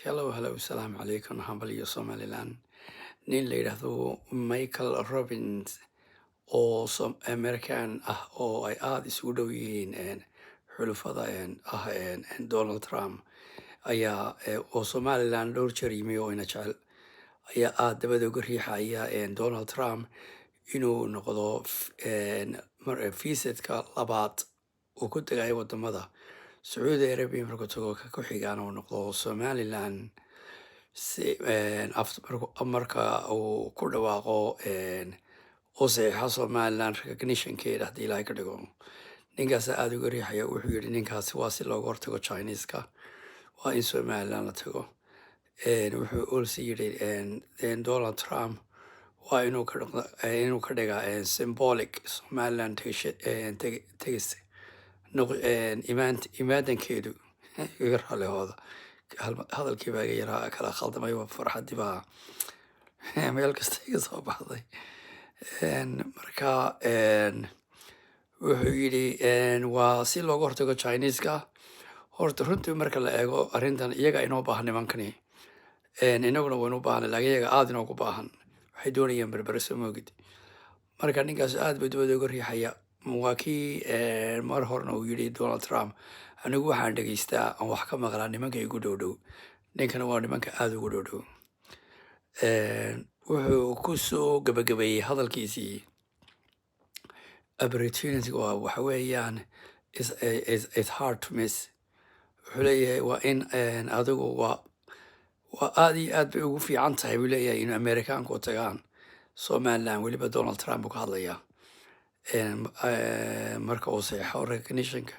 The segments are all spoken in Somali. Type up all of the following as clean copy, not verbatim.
Hello, salaamu calaykum, hambal iyo Somaliland. Nin la yidhaahdo Michael Robbins oo American ah oo ay aada isugu dhow yihiin xulufada Donald Trump ayaa oo Somaliland dhowr jeer yimi oo ina jecel ayaa aada dabada uga riixaya Donald Trump inuu noqdo fiisadka labaad uu ku degayo wadamada Sacuudi Arabia markuu tago ka ku xigaan uu noqdo Somaliland si marka uu ku dhawaaqo oo saxiixa Somaliland recognitionkeeda haddii ilaahay ka dhigo ninkaas aada uga riixaya wuxuu yidhi ninkaasi waa si looga hortago Chineska waa in Somaliland la tago wuxuu also yidhi Donald Trump waa inuu ka dhigaa symbolic Somaliland tegis imaadankeedu iga raalihooda hadalkii baa iga yaraa kala khaldamay farxaddii baa meel kasta iga soo baxday marka wuxuu yidhi waa si looga hortago Chineska horta runtii marka la eego arrintan iyaga inoo baahan nimankani inaguna waynu baahan laakiin iyaga aada inoogu baahan waxay doonayaan berberiso moogid marka ninkaas aad buu dabada uga riixaya waa kii mar horena uu yidhi Donald Trump anigu waxaan dhegaystaa aan wax ka maqlaa nimanka igu dhowdhow ninkana waa nimanka aada ugu dhowdhow wuxuu ku soo gabagabeeyey hadalkiisii opportunity waxa weeyaan it's hard to miss wuxuu leeyahay waa in adigu waa aada iyo aad bay ugu fiican tahay buu leeyahay in Amerikaanku tagaan Somaliland weliba Donald Trump uu ka hadlaya marka uu saxiixo recognitionka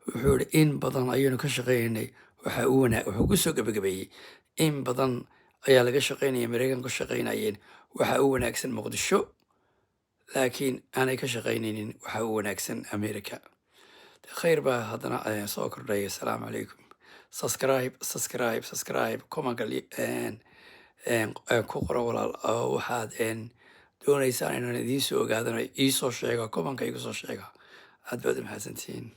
wuxuu yidhi in badan ayaynu ka shaqeynaynay wuxuu ku soo gabagabeeyey in badan ayaa laga shaqeynaya Mareykanku shaqeynayeen waxa u wanaagsan Muqdisho laakiin aanay ka shaqeynaynin waxa u wanaagsan America khayr baa haddana soo kordhaya asalaamu calaykum subscribe commenka ku qoro walaal waxaad doonaysaan inaan idiin soo ogaadana iisoo sheega commenka igu soo sheega aad baad u mahadsantihiin